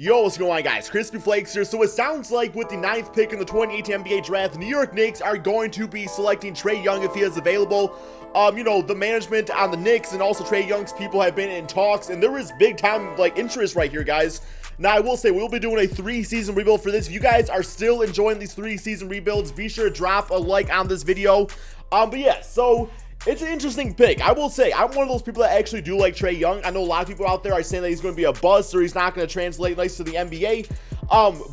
Yo, what's going on, guys? Crispy Flakes here. So it sounds like with the 9th pick in the 2018 NBA draft, the New York Knicks are going to be selecting Trae Young if he is available. The management on the Knicks and also Trae Young's people have been in talks, and there is big time interest right here, guys. Now, I will say we'll be doing a 3-season rebuild for this. If you guys are still enjoying these 3-season rebuilds, be sure to drop a like on this video. But yeah, so it's an interesting pick. I will say, I'm one of those people that actually do like Trae Young. I know a lot of people out there are saying that he's going to be a bust or he's not going to translate nice to the NBA.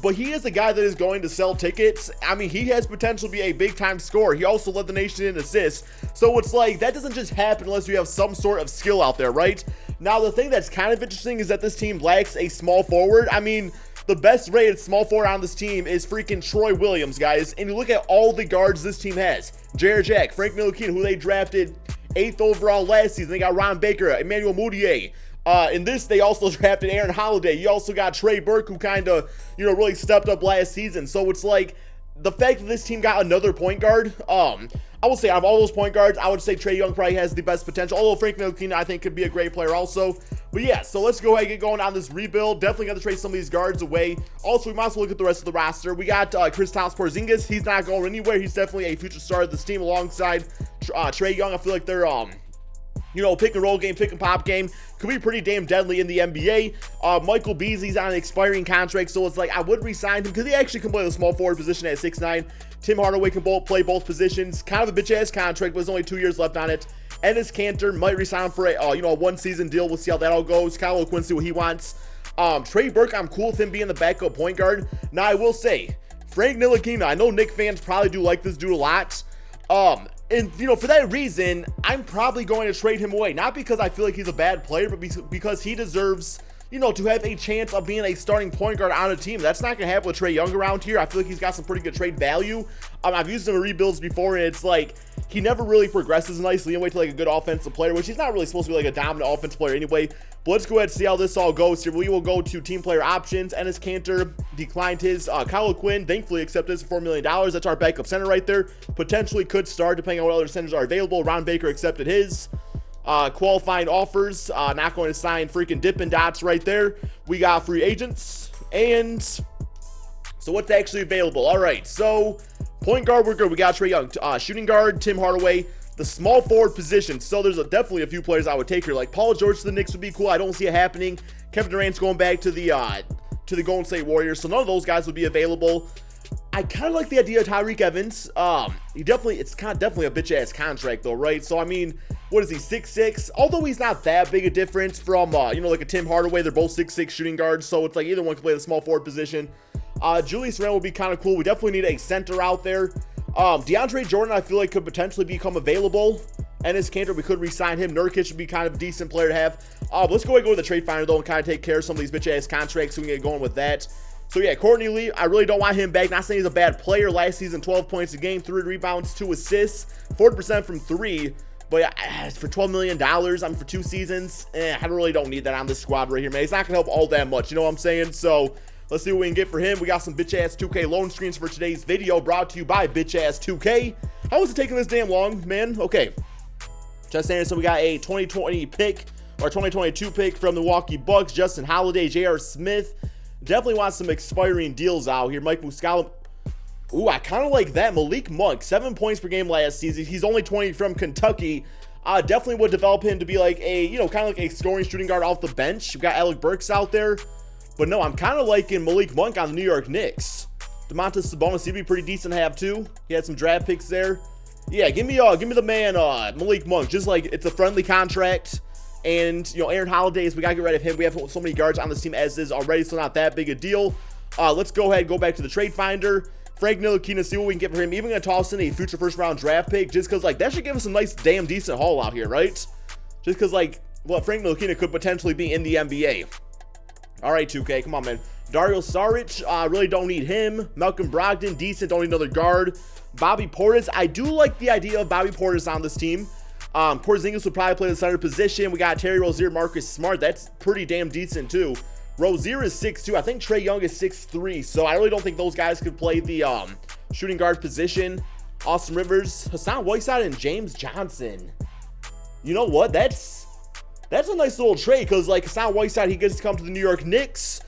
But he is a guy that is going to sell tickets. I mean, he has potential to be a big-time scorer. He also led the nation in assists. So it's like, that doesn't just happen unless you have some sort of skill out there, right? Now, the thing that's kind of interesting is that this team lacks a small forward. I mean, the best rated small forward on this team is freaking Troy Williams, guys. And you look at all the guards this team has. J.R. Jack, Frank Ntilikina, who they drafted 8th overall last season. They got Ron Baker, Emmanuel Mudiay. In this, they also drafted Aaron Holiday. You also got Trey Burke, who kind of, really stepped up last season. So it's like, the fact that this team got another point guard, I will say out of all those point guards, I would say Trae Young probably has the best potential. Although Frank Ntilikina, I think, could be a great player also. But yeah, so let's go ahead and get going on this rebuild. Definitely got to trade some of these guards away. Also, we might as well look at the rest of the roster. We got Kristaps Porzingis. He's not going anywhere. He's definitely a future star of this team alongside Trae Young. I feel like they're pick and roll game, pick and pop game could be pretty damn deadly in the NBA. Michael Beasley's on an expiring contract, so it's like I would re-sign him because he actually can play the small forward position at 6'9". Tim Hardaway can play both positions. Kind of a bitch-ass contract, but there's only 2 years left on it. Enes Kanter might resign for a 1-season deal. We'll see how that all goes. Kyle Quincy, what he wants. Trey Burke, I'm cool with him being the backup point guard. Now, I will say, Frank Ntilikina, I know Knicks fans probably do like this dude a lot. And, for that reason, I'm probably going to trade him away. Not because I feel like he's a bad player, but because he deserves, to have a chance of being a starting point guard on a team. That's not going to happen with Trae Young around here. I feel like he's got some pretty good trade value. I've used him in rebuilds before, and it's like, he never really progresses nicely and wait to a good offensive player, which he's not really supposed to be a dominant offensive player anyway. But let's go ahead and see how this all goes here. We will go to team player options. Enes Kanter declined his. Kyle Quinn thankfully accepted his for $4 million. That's our backup center right there. Potentially could start depending on what other centers are available. Ron Baker accepted his. Qualifying offers. Not going to sign freaking Dippin' Dots right there. We got free agents. And so what's actually available? All right, so point guard, we're good. We got Trae Young. Shooting guard, Tim Hardaway. The small forward position. So there's definitely a few players I would take here. Like Paul George to the Knicks would be cool. I don't see it happening. Kevin Durant's going back to the Golden State Warriors. So none of those guys would be available. I kind of like the idea of Tyreke Evans. It's definitely a bitch-ass contract though, right? So I mean, what is he, 6'6"? Although he's not that big a difference from, like a Tim Hardaway. They're both 6'6" shooting guards. So it's like either one can play the small forward position. Julius Randle would be kind of cool. We definitely need a center out there. DeAndre Jordan, I feel like could potentially become available. Enes Kanter, we could re-sign him. Nurkic would be kind of a decent player to have. Let's go ahead and go to the trade finder though and kind of take care of some of these bitch-ass contracts so we can get going with that. So yeah, Courtney Lee, I really don't want him back. Not saying he's a bad player. Last season, 12 points a game, 3 rebounds, 2 assists, 40% from 3. But yeah, for $12 million, for 2 seasons, I really don't need that on this squad right here, man. He's not going to help all that much, you know what I'm saying? So let's see what we can get for him. We got some bitch-ass 2K loan screens for today's video, brought to you by bitch-ass 2K. How is it taking this damn long, man? Okay. Just saying, so we got a 2020 pick, or 2022 pick from the Milwaukee Bucks. Justin Holiday, J.R. Smith. Definitely want some expiring deals out here. Mike Muscala. Ooh, I kind of like that. Malik Monk, 7 points per game last season. He's only 20 from Kentucky. Definitely would develop him to be like a, kind of like a scoring shooting guard off the bench. We've got Alec Burks out there. But no, I'm kind of liking Malik Monk on the New York Knicks. Domantas Sabonis, he'd be pretty decent to have too. He had some draft picks there. Yeah, give me the man Malik Monk. Just like it's a friendly contract. And Aaron Holiday, we gotta get rid of him. We have so many guards on this team as is already, so not that big a deal. Let's go ahead and go back to the trade finder. Frank Ntilikina, see what we can get for him. Even gonna toss in a future first round draft pick, just because that should give us a nice damn decent haul out here, right? Just because Frank Ntilikina could potentially be in the NBA. All right, 2K, come on, man. Dario Saric, really don't need him. Malcolm Brogdon, decent, don't need another guard. Bobby Portis, I do like the idea of Bobby Portis on this team. Porzingis would probably play the center position. We got Terry Rozier, Marcus Smart. That's pretty damn decent too. Rozier is 6'2". I think Trae Young is 6'3". So I really don't think those guys could play the shooting guard position. Austin Rivers, Hassan Whiteside, and James Johnson. You know what? That's a nice little trade because Hassan Whiteside, he gets to come to the New York Knicks.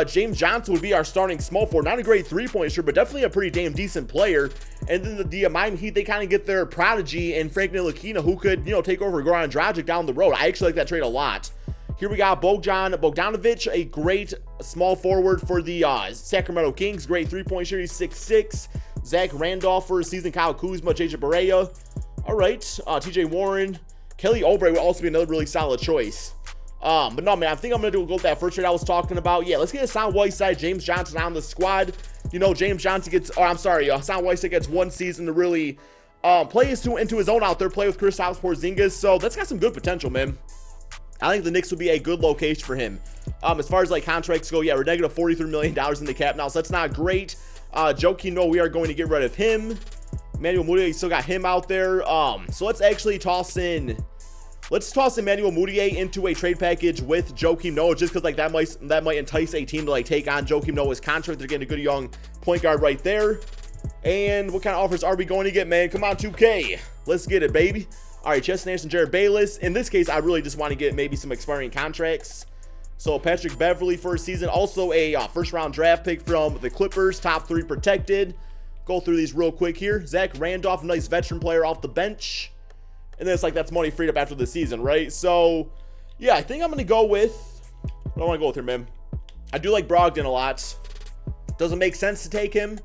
James Johnson would be our starting small forward. Not a great three-point shooter, but definitely a pretty damn decent player. And then the Miami Heat, they kind of get their prodigy in Frank Ntilikina, who could, take over Goran Dragic down the road. I actually like that trade a lot. Here we got Bogdanovic, a great small forward for the Sacramento Kings. Great three-point shooter, he's 6'6". Zach Randolph for a season. Kyle Kuzma, JJ Barea. All right, TJ Warren. Kelly Oubre would also be another really solid choice. But no, man, I think I'm going to go with that first trade I was talking about. Yeah, let's get Hassan Whiteside, James Johnson on the squad. James Johnson gets, Hassan Whiteside gets one season to really play into his own out there, play with Kristaps Porzingis. So that's got some good potential, man. I think the Knicks would be a good location for him. As far as contracts go, yeah, we're negative $43 million in the cap now, so that's not great. Joakim Noah, we are going to get rid of him. Emmanuel Mudiay, still got him out there. So let's actually toss in Emmanuel Mudiay into a trade package with Joakim Noah, just because that might entice a team to take on Joakim Noah's contract. They're getting a good young point guard right there. And what kind of offers are we going to get, man? Come on, 2K. Let's get it, baby. All right, Chesson Anderson, Jared Bayless. In this case, I really just want to get maybe some expiring contracts. So Patrick Beverley for a season. Also a first-round draft pick from the Clippers. Top 3 protected. Go through these real quick here. Zach Randolph, nice veteran player off the bench. And then it's that's money freed up after the season, right? So, yeah, I think I'm going to go with... What do I want to go with here, man? I do like Brogdon a lot. Doesn't make sense to take him.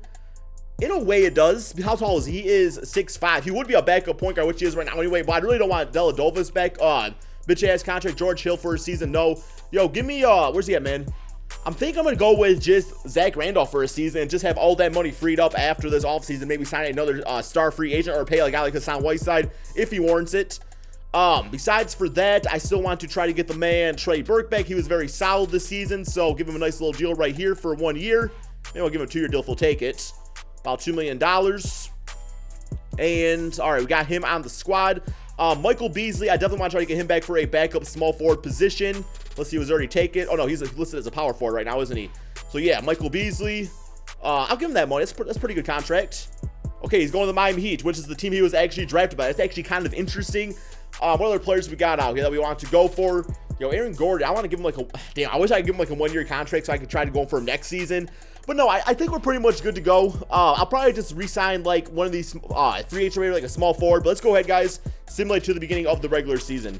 In a way, it does. How tall is he? He is 6'5". He would be a backup point guard, which he is right now anyway, but I really don't want Dellavedova back. Bitch-ass contract. George Hill for a season. No. Yo, give me... where's he at, man? I'm thinking I'm going to go with just Zach Randolph for a season and just have all that money freed up after this offseason. Maybe sign another star free agent or pay a guy like Hassan Whiteside if he warrants it. Besides for that, I still want to try to get the man Trey Burke back. He was very solid this season, so give him a nice little deal right here for 1 year. Maybe I'll give him a 2-year deal if he'll take it. About $2 million. And, all right, we got him on the squad. Michael Beasley, I definitely want to try to get him back for a backup small forward position. Let's see, he was already taken. Oh, no, he's listed as a power forward right now, isn't he? So, yeah, Michael Beasley. I'll give him that money. That's a pretty good contract. Okay, he's going to the Miami Heat, which is the team he was actually drafted by. That's actually kind of interesting. What other players we got out here that we want to go for? Aaron Gordon, I want to give him damn, I wish I could give him a 1-year contract so I could try to go for him next season. But no, I think we're pretty much good to go. I'll probably just re-sign one of these free agent rated a small forward. But let's go ahead, guys. Simulate to the beginning of the regular season.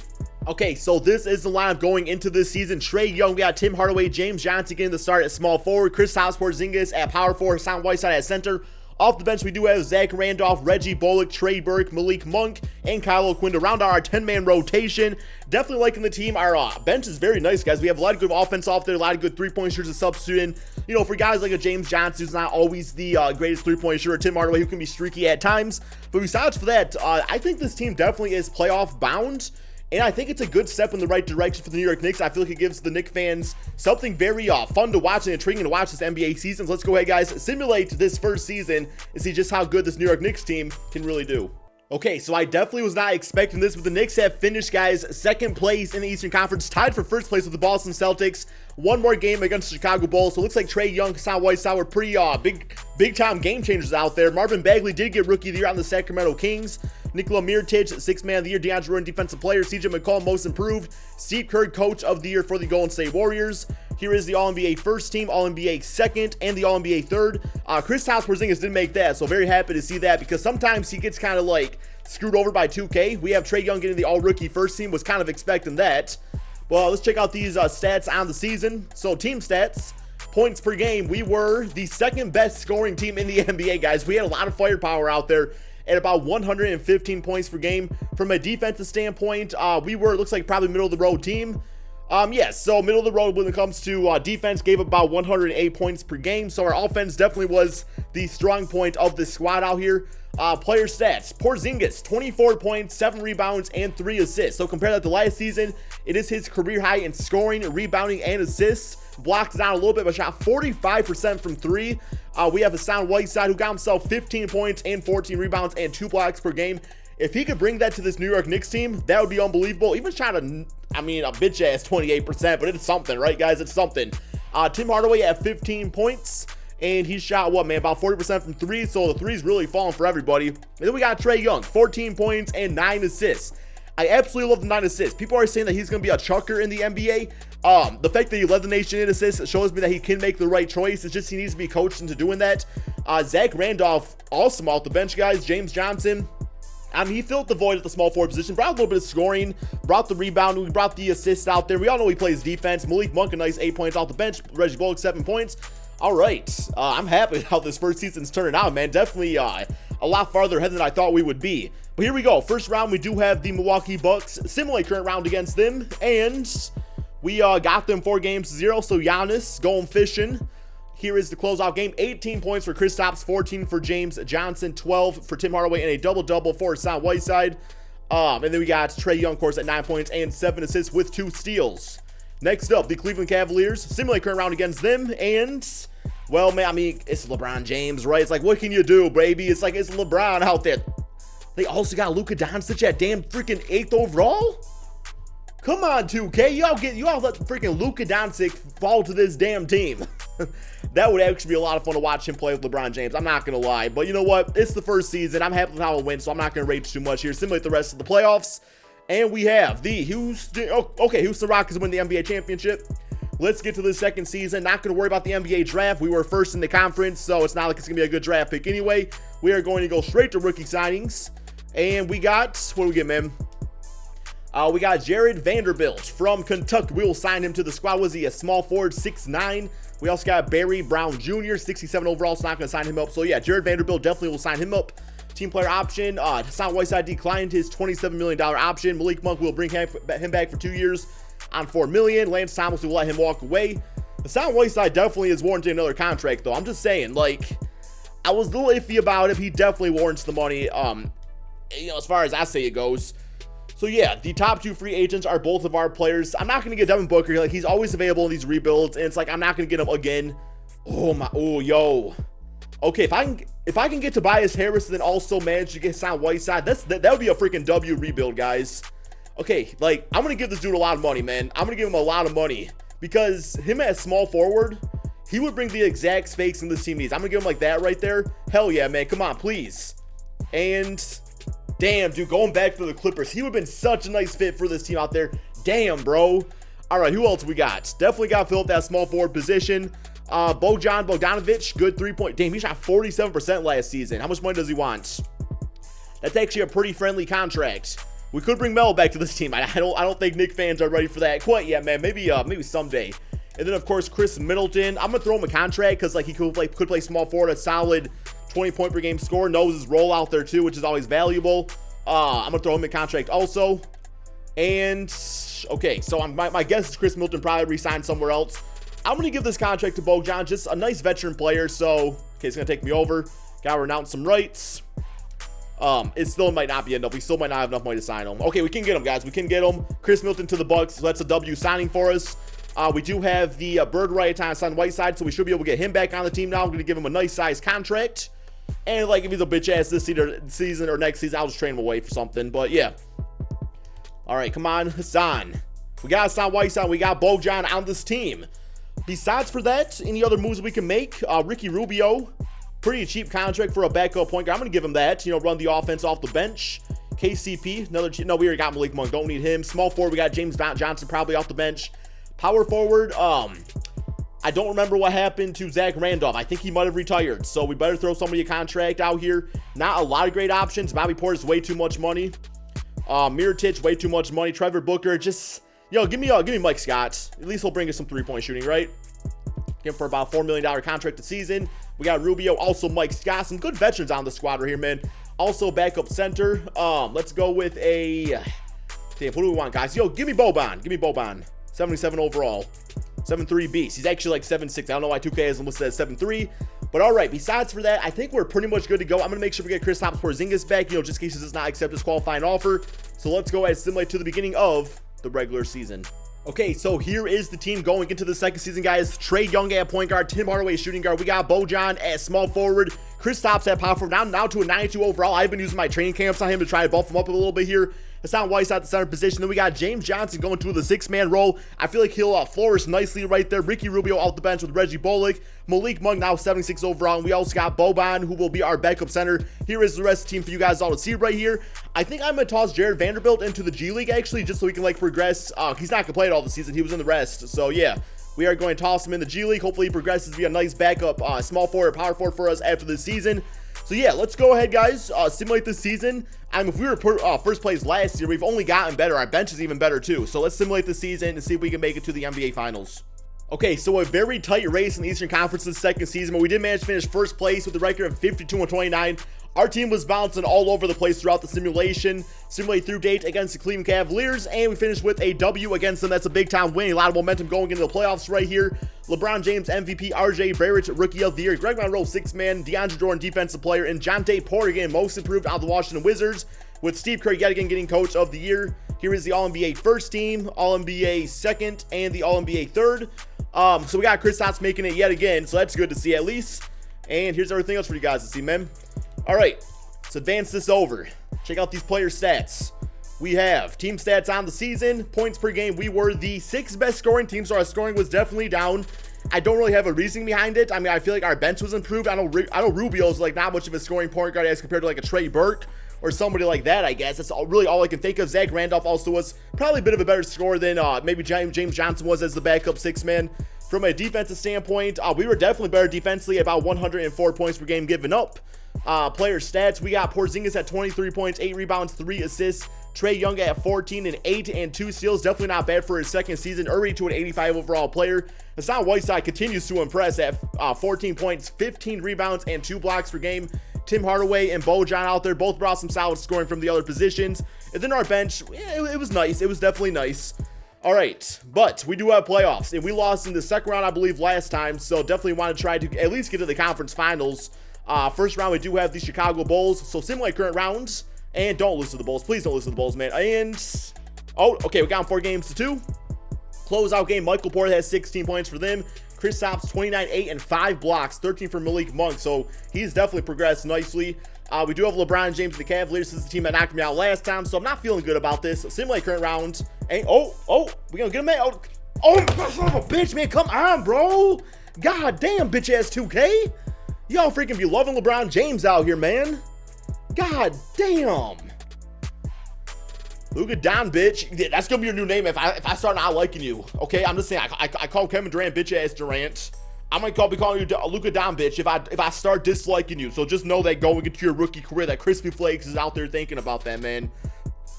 Okay, so this is the lineup going into this season. Trae Young, we got Tim Hardaway, James Johnson getting the start at small forward, Kristaps Porzingis at power forward, Hassan Whiteside at center. Off the bench, we do have Zach Randolph, Reggie Bullock, Trey Burke, Malik Monk, and Kyle O'Quinn to round out our 10-man rotation. Definitely liking the team. Our bench is very nice, guys. We have a lot of good offense off there, a lot of good three-point shooters to substitute in. For guys like a James Johnson, who's not always the greatest three-point shooter, Tim Hardaway, who can be streaky at times. But besides for that, I think this team definitely is playoff bound. And I think it's a good step in the right direction for the New York Knicks. I feel like it gives the Knicks fans something very fun to watch and intriguing to watch this NBA season. So let's go ahead, guys, simulate this first season and see just how good this New York Knicks team can really do. Okay, so I definitely was not expecting this, but the Knicks have finished, guys, second place in the Eastern Conference, tied for first place with the Boston Celtics. One more game against the Chicago Bulls, so it looks like Trae Young, Hassan Whiteside were pretty big-time game changers out there. Marvin Bagley did get Rookie of the Year on the Sacramento Kings. Nikola Mirotic, 6th Man of the Year. DeAndre Jordan, Defensive Player. CJ McCollum, Most Improved. Steve Kerr, Coach of the Year for the Golden State Warriors. Here is the All-NBA first team, All-NBA second, and the All-NBA third. Kristaps Porzingis didn't make that, so very happy to see that because sometimes he gets kind of screwed over by 2K. We have Trae Young getting the All-Rookie first team. Was kind of expecting that. Well, let's check out these stats on the season. So team stats, points per game. We were the second best scoring team in the NBA, guys. We had a lot of firepower out there at about 115 points per game. From a defensive standpoint, we were, looks like, probably middle of the road team. Yes, so middle of the road when it comes to defense, gave about 108 points per game. So our offense definitely was the strong point of this squad out here. Player stats, Porzingis, 24 points, 7 rebounds, and 3 assists. So compare that to last season, it is his career high in scoring, rebounding, and assists. Blocked down a little bit, but shot 45% from 3. We have Hassan Whiteside, who got himself 15 points and 14 rebounds and 2 blocks per game. If he could bring that to this New York Knicks team, that would be unbelievable. Even shot a bitch-ass 28%, but it's something, right, guys? It's something. Tim Hardaway at 15 points. And he shot, about 40% from 3, so the 3's really falling for everybody. And then we got Trae Young, 14 points and 9 assists. I absolutely love the 9 assists. People are saying that he's going to be a chucker in the NBA. The fact that he led the nation in assists shows me that he can make the right choice. It's just he needs to be coached into doing that. Zach Randolph, awesome off the bench, guys. James Johnson, I mean, he filled the void at the small forward position, brought a little bit of scoring, brought the rebound, we brought the assists out there. We all know he plays defense. Malik Monk, a nice 8 points off the bench. Reggie Bullock, 7 points. All right, I'm happy how this first season's turning out, man. Definitely a lot farther ahead than I thought we would be. But here we go. First round, we do have the Milwaukee Bucks. Similar current round against them, and we got them 4-0. So Giannis going fishing. Here is the closeout game. 18 points for Kristaps, 14 for James Johnson, 12 for Tim Hardaway, and a double-double for Hassan Whiteside. And then we got Trae Young, of course, at 9 points and 7 assists with 2 steals. Next up, the Cleveland Cavaliers. Similar current round against them, and, well, man, I mean, it's LeBron James, right? It's like, what can you do, baby? It's like, it's LeBron out there. They also got Luka Doncic at damn freaking 8th overall? Come on, 2K. Y'all let freaking Luka Doncic fall to this damn team. That would actually be a lot of fun to watch him play with LeBron James. I'm not going to lie. But you know what? It's the first season. I'm happy with how it went, so I'm not going to rage too much here. Simulate the rest of the playoffs. And we have the Houston Rockets win the NBA championship. Let's get to the second season. Not going to worry about the NBA draft. We were first in the conference, so it's not like it's going to be a good draft pick anyway. We are going to go straight to rookie signings. And we got, what do we get, man? We got Jared Vanderbilt from Kentucky. We will sign him to the squad. Was he a small forward, 6'9"? We also got Barry Brown Jr., 67 overall, so not going to sign him up. So, yeah, Jared Vanderbilt definitely will sign him up. Team player option. Hassan Whiteside declined his $27 million option. Malik Monk will bring him back for 2 years on $4 million. Lance Thomas will let him walk away. Hassan Whiteside definitely is warranting another contract, though. I'm just saying, like, I was a little iffy about it. He definitely warrants the money, you know, as far as I say it goes. So yeah, the top 2 free agents are both of our players. I'm not going to get Devin Booker. Like, he's always available in these rebuilds, and it's like, I'm not going to get him again. Yo. Okay, if I can get Tobias Harris and then also manage to get Hassan Whiteside, that would be a freaking W rebuild, guys. Okay, like, I'm going to give this dude a lot of money, man. I'm going to give him a lot of money because him as small forward, he would bring the exact space in this team needs. I'm going to give him like that right there. Hell yeah, man. Come on, please. And damn, dude, going back to the Clippers, he would have been such a nice fit for this team out there. Damn, bro. All right, who else we got? Definitely got to fill up that small forward position. Bogdanovich, good 3-point. Damn, he shot 47% last season. How much money does he want? That's actually a pretty friendly contract. We could bring Melo back to this team. I don't think Knicks fans are ready for that quite yet, man. Maybe someday. And then, of course, Chris Middleton. I'm going to throw him a contract because, like, he could play small forward, a solid 20-point per game score. Knows his role out there, too, which is always valuable. I'm going to throw him a contract also. And, okay, so my guess is Chris Middleton probably re-signed somewhere else. I'm going to give this contract to Bogdan, just a nice veteran player. So, okay, it's going to take me over. Got to renounce some rights. It still might not be enough. We still might not have enough money to sign him. Okay, we can get him, guys. We can get him. Chris Middleton to the Bucks. So that's a W signing for us. We do have the bird right on Hassan Whiteside, so we should be able to get him back on the team now. I'm going to give him a nice size contract. And, like, if he's a bitch ass this season or next season, I'll just trade him away for something. But, yeah. All right, come on, Hassan. We got Hassan Whiteside. We got Bogdan on this team. Besides for that, any other moves we can make? Ricky Rubio, pretty cheap contract for a backup point guard. I'm going to give him that. You know, run the offense off the bench. KCP, no, we already got Malik Monk. Don't need him. Small forward, we got James Johnson probably off the bench. Power forward, I don't remember what happened to Zach Randolph. I think he might have retired, so we better throw somebody a contract out here. Not a lot of great options. Bobby Portis, way too much money. Mirotic, way too much money. Trevor Booker, just, yo, give me Mike Scott. At least he'll bring us some three-point shooting, right? Get him for about $4 million contract a season. We got Rubio, also Mike Scott. Some good veterans on the squad right here, man. Also backup center. Let's go with a, damn, what do we want, guys? Yo, give me Boban. 77 overall. 7'3" beast. He's actually like 7'6". I don't know why 2K has him listed as 7'3". But all right, besides for that, I think we're pretty much good to go. I'm going to make sure we get Kristaps Porzingis back, you know, just in case he does not accept his qualifying offer. So let's go ahead and simulate to the beginning of the regular season. Okay, so here is the team going into the second season, guys. Trae Young at point guard, Tim Hardaway shooting guard. We got Bojan at small forward, Kristaps at power forward, now to a 92 overall. I've been using my training camps on him to try to buff him up a little bit here. Hassan Whiteside at the center position. Then we got James Johnson going to the 6-man role. I feel like he'll flourish nicely right there. Ricky Rubio off the bench with Reggie Bullock. Malik Monk now 76 overall. And we also got Boban, who will be our backup center. Here is the rest of the team for you guys all to see right here. I think I'm going to toss Jared Vanderbilt into the G League, actually, just so he can, like, progress. He's not going to play it all the season. He was in the rest. So, yeah. We are going to toss him in the G League. Hopefully he progresses to be a nice backup small forward or power forward for us after this season. So yeah, let's go ahead, guys, simulate this season. I mean, if we were first place last year, we've only gotten better. Our bench is even better too. So let's simulate the season and see if we can make it to the NBA Finals. Okay, so a very tight race in the Eastern Conference this second season, but we did manage to finish first place with a record of 52-29. Our team was bouncing all over the place throughout the simulation. Simulate through date against the Cleveland Cavaliers, and we finished with a W against them. That's a big time win. A lot of momentum going into the playoffs right here. LeBron James, MVP, RJ Barrett, Rookie of the Year, Greg Monroe, 6-man, DeAndre Jordan, Defensive Player, and Jonte Porter, again, Most Improved out of the Washington Wizards, with Steve Kerr yet again getting Coach of the Year. Here is the All-NBA first team, All-NBA second, and the All-NBA third. So we got Kristaps making it yet again, so that's good to see at least. And here's everything else for you guys to see, man. All right, let's advance this over. Check out these player stats. We have team stats on the season, points per game. We were the 6th best scoring team, so our scoring was definitely down. I don't really have a reasoning behind it. I mean, I feel like our bench was improved. I know Rubio's like not much of a scoring point guard as compared to like a Trey Burke or somebody like that, I guess. That's really all I can think of. Zach Randolph also was probably a bit of a better scorer than maybe James Johnson was as the backup 6-man. From a defensive standpoint, we were definitely better defensively, about 104 points per game given up. Player stats, we got Porzingis at 23 points, 8 rebounds, 3 assists. Trae Young at 14 and 8 and 2 steals. Definitely not bad for his second season. Already to an 85 overall player. Hassan Whiteside continues to impress at 14 points, 15 rebounds, and 2 blocks per game. Tim Hardaway and Bojan out there both brought some solid scoring from the other positions. And then our bench, it was nice. It was definitely nice. All right, but we do have playoffs, and we lost in the second round, I believe, last time. So definitely want to try to at least get to the conference finals. First round, we do have the Chicago Bulls. So simulate current rounds. And don't lose to the Bulls. Please don't lose to the Bulls, man. And, oh, okay, we got them 4 games to 2. Closeout game, Michael Porter has 16 points for them. Kristaps, 29, 8, and 5 blocks. 13 for Malik Monk. So he's definitely progressed nicely. We do have LeBron James and the Cavaliers. This is the team that knocked me out last time, so I'm not feeling good about this. So simulate current round. And, oh, we gonna get him, man. Oh, son of a bitch, man. Come on, bro. God damn, bitch-ass 2K. Y'all freaking be loving LeBron James out here, man. God damn. Luka Doncic. Yeah, that's gonna be your new name if I start not liking you. Okay, I'm just saying. I call Kevin Durant bitch ass Durant. I'm gonna be calling you Luka Doncic if I start disliking you. So just know that going into your rookie career, that Crispy Flakes is out there thinking about that, man.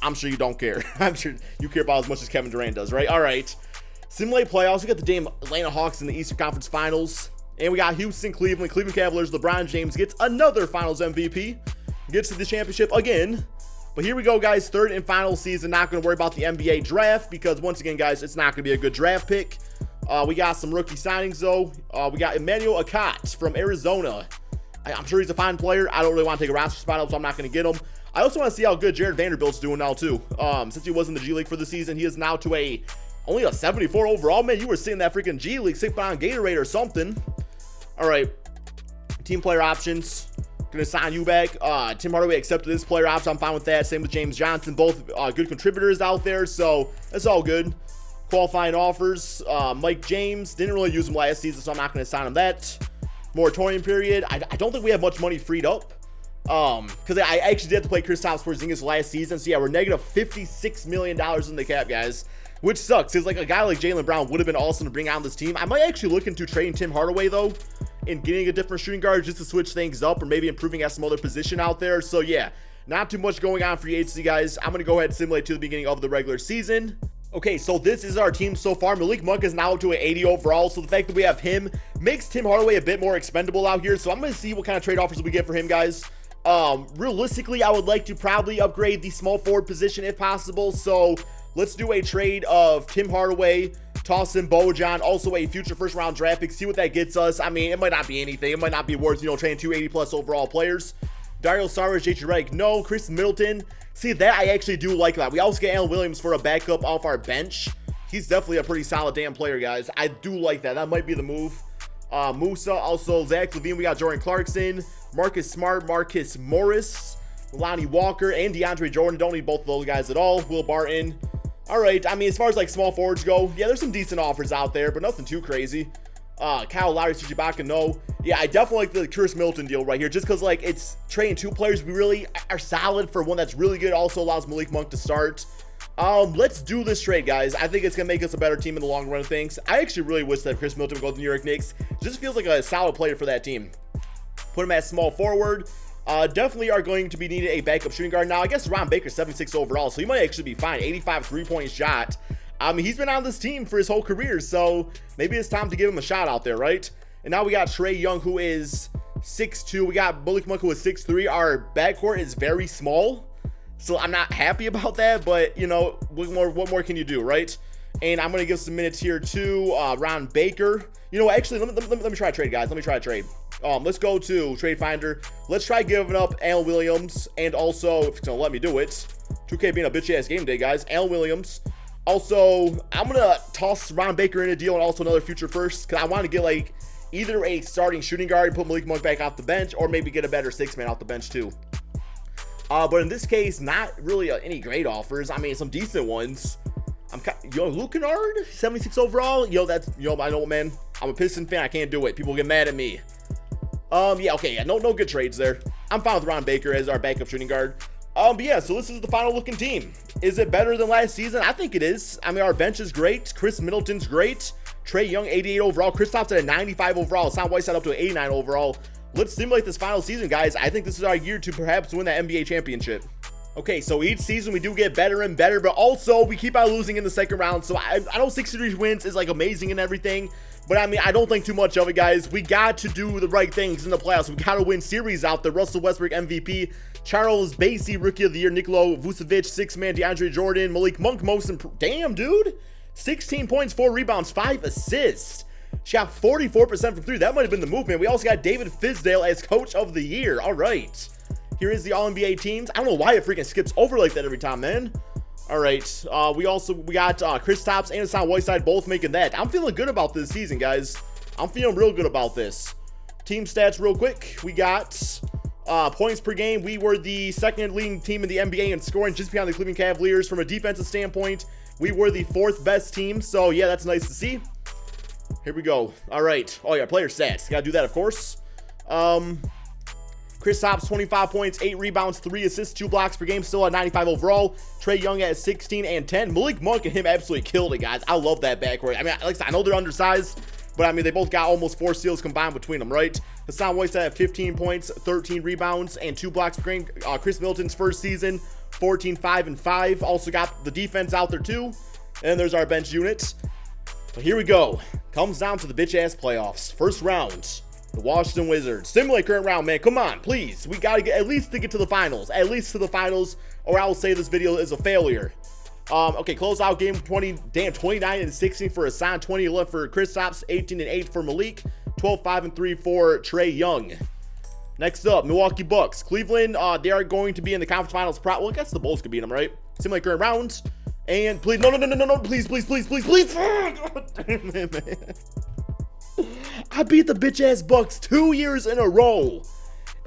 I'm sure you don't care. I'm sure you care about as much as Kevin Durant does, right? All right. Simulate playoffs. We got the damn Atlanta Hawks in the Eastern Conference Finals, and we got Houston, Cleveland Cavaliers. LeBron James gets another Finals MVP. Gets to the championship again. But here we go, guys. Third and final season. Not going to worry about the NBA draft because, once again, guys, it's not going to be a good draft pick. We got some rookie signings, though. We got Emmanuel Akot from Arizona. I'm sure he's a fine player. I don't really want to take a roster spot up, so I'm not going to get him. I also want to see how good Jared Vanderbilt's doing now, too. Since he was in the G League for the season, he is now to only a 74 overall. Man, you were sitting in that freaking G League, sipping on Gatorade or something. All right. Team player options. Gonna sign you back. Tim Hardaway accepted this player option. I'm fine with that. Same with James Johnson. Both good contributors out there, so that's all good. Qualifying offers. Mike James. Didn't really use him last season, so I'm not gonna sign him that. Moratorium period. I don't think we have much money freed up. Because I actually did have to play Kristaps Porzingis last season. So yeah, we're negative $56 million in the cap, guys. Which sucks, because like a guy like Jaylen Brown would have been awesome to bring on this team. I might actually look into trading Tim Hardaway, though, and getting a different shooting guard just to switch things up, or maybe improving at some other position out there. So yeah, not too much going on for agency, guys. I'm going to go ahead and simulate to the beginning of the regular season. Okay, so this is our team so far. Malik Monk is now up to an 80 overall, so the fact that we have him makes Tim Hardaway a bit more expendable out here. So I'm going to see what kind of trade offers we get for him, guys. Realistically, I would like to probably upgrade the small forward position if possible. So let's do a trade of Tim Hardaway, toss in Bojan, also a future first round draft pick, see what that gets us. I mean, it might not be anything. It might not be worth, trading 280 plus overall players. Dario Saric, JJ Redick, no. Chris Middleton, see, that I actually do like that. We also get Allen Williams for a backup off our bench. He's definitely a pretty solid damn player, guys. I do like that. That might be the move. Musa, also Zach LaVine. We got Jordan Clarkson, Marcus Smart, Marcus Morris, Lonnie Walker, and DeAndre Jordan. Don't need both of those guys at all. Will Barton. All right, I mean, as far as like small forwards go, yeah, there's some decent offers out there, but nothing too crazy. Kyle Lowry, Serge Ibaka, no. Yeah, I definitely like the Chris Middleton deal right here, just because like it's trading two players we really are solid for one that's really good. Also allows Malik Monk to start. Let's do this trade, guys. I think it's gonna make us a better team in the long run of things. I actually really wish that Chris Middleton would go to the New York Knicks. Just feels like a solid player for that team. Put him as small forward. Definitely are going to be needed a backup shooting guard. Now, I guess Ron Baker's 76 overall, so he might actually be fine. 85 three-point shot. He's been on this team for his whole career, so maybe it's time to give him a shot out there, right? And now we got Trae Young, who is 6'2". We got Malik Monk, who is 6'3". Our backcourt is very small, so I'm not happy about that, but, you know, what more can you do, right? And I'm going to give some minutes here to Ron Baker. You know, actually, let me try a trade, guys. Let me try a trade. Let's go to Trade Finder. Let's try giving up Allen Williams, and also, if it's going to let me do it, 2K being a bitch-ass game day, guys. Allen Williams. Also, I'm going to toss Ron Baker in a deal and also another future first, because I want to get, like, either a starting shooting guard, put Malik Monk back off the bench, or maybe get a better six-man off the bench, too. But in this case, not really any great offers. I mean, some decent ones. Luke Kennard, 76 overall. I know, man. I'm a Piston fan. I can't do it. People get mad at me. Yeah, okay, yeah, no good trades there. I'm fine with Ron Baker as our backup shooting guard. But yeah, so this is the final looking team. Is it better than last season? I think it is. I mean, our bench is great. Chris Middleton's great. Trae Young, 88 overall. Kristaps at a 95 overall. Sam Whiteside up to an 89 overall. Let's simulate this final season, guys. I think this is our year to perhaps win that NBA championship. Okay, so each season we do get better and better, but also we keep on losing in the second round. So I know 63 wins is like amazing and everything, but I mean, I don't think too much of it, guys. We got to do the right things in the playoffs. We got to win series out there. Russell Westbrook MVP, Charles Bassey Rookie of the Year, Nikola Vucevic, six-man DeAndre Jordan, Malik Monk most improved. Damn, dude, 16 points, 4 rebounds, 5 assists. Shot 44% from 3. That might have been the movement. We also got David Fizdale as Coach of the Year. All right. Here is the All-NBA teams. I don't know why it freaking skips over like that every time, man. All right. We got Kristaps and Sam Whiteside both making that. I'm feeling good about this season, guys. I'm feeling real good about this. Team stats real quick. We got points per game. We were the second leading team in the NBA in scoring, just behind the Cleveland Cavaliers. From a defensive standpoint, we were the 4th best team. So, yeah, that's nice to see. Here we go. All right. Oh, yeah, player stats. Got to do that, of course. Kristaps, 25 points, 8 rebounds, 3 assists, 2 blocks per game, still at 95 overall. Trae Young at 16 and 10. Malik Monk and him absolutely killed it, guys. I love that backcourt. I mean, like I said, I know they're undersized, but I mean, they both got almost 4 steals combined between them, right? Hassan Whiteside at 15 points, 13 rebounds, and 2 blocks per game. Chris Middleton's first season, 14, 5, and 5. Also got the defense out there, too. And there's our bench unit. But here we go. Comes down to the bitch-ass playoffs. First round. The Washington Wizards. Simulate current round, man. Come on, please. We got to get at least to get to the finals. At least to the finals, or I will say this video is a failure. Okay, close out game 29 and 16 for Hassan, 20 left for Kristaps, 18 and 8 for Malik, 12, 5 and 3 for Trae Young. Next up, Milwaukee Bucks. Cleveland, they are going to be in the conference finals. Well, I guess the Bulls could beat them, right? Simulate current rounds. And please, no, please. God damn it, man. I beat the bitch-ass Bucks 2 years in a row.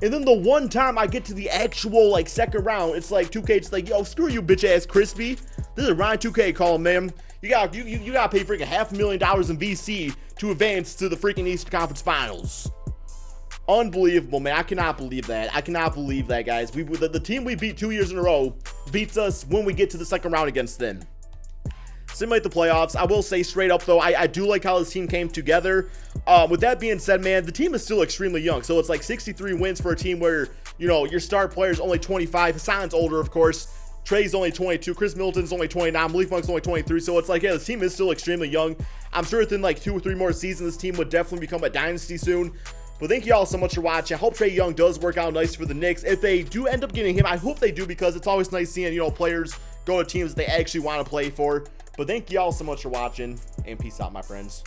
And then the one time I get to the actual, like, second round, it's like 2K just like, yo, screw you, bitch-ass Crispy. This is Ryan 2K calling, man. You gotta pay freaking $500,000 in VC to advance to the freaking Eastern Conference Finals. Unbelievable, man. I cannot believe that. I cannot believe that, guys. The team we beat 2 years in a row beats us when we get to the second round against them. Simulate the playoffs. I will say straight up, though, I do like how this team came together. With that being said, man, the team is still extremely young. So it's like 63 wins for a team where, you know, your star player is only 25. Hassan's older, of course. Trae's only 22. Chris Middleton's only 29. Malik Monk's only 23. So it's like, yeah, this team is still extremely young. I'm sure within like 2 or 3 more seasons, this team would definitely become a dynasty soon. But thank you all so much for watching. I hope Trae Young does work out nice for the Knicks. If they do end up getting him, I hope they do, because it's always nice seeing, you know, players go to teams that they actually want to play for. But thank you all so much for watching, and peace out, my friends.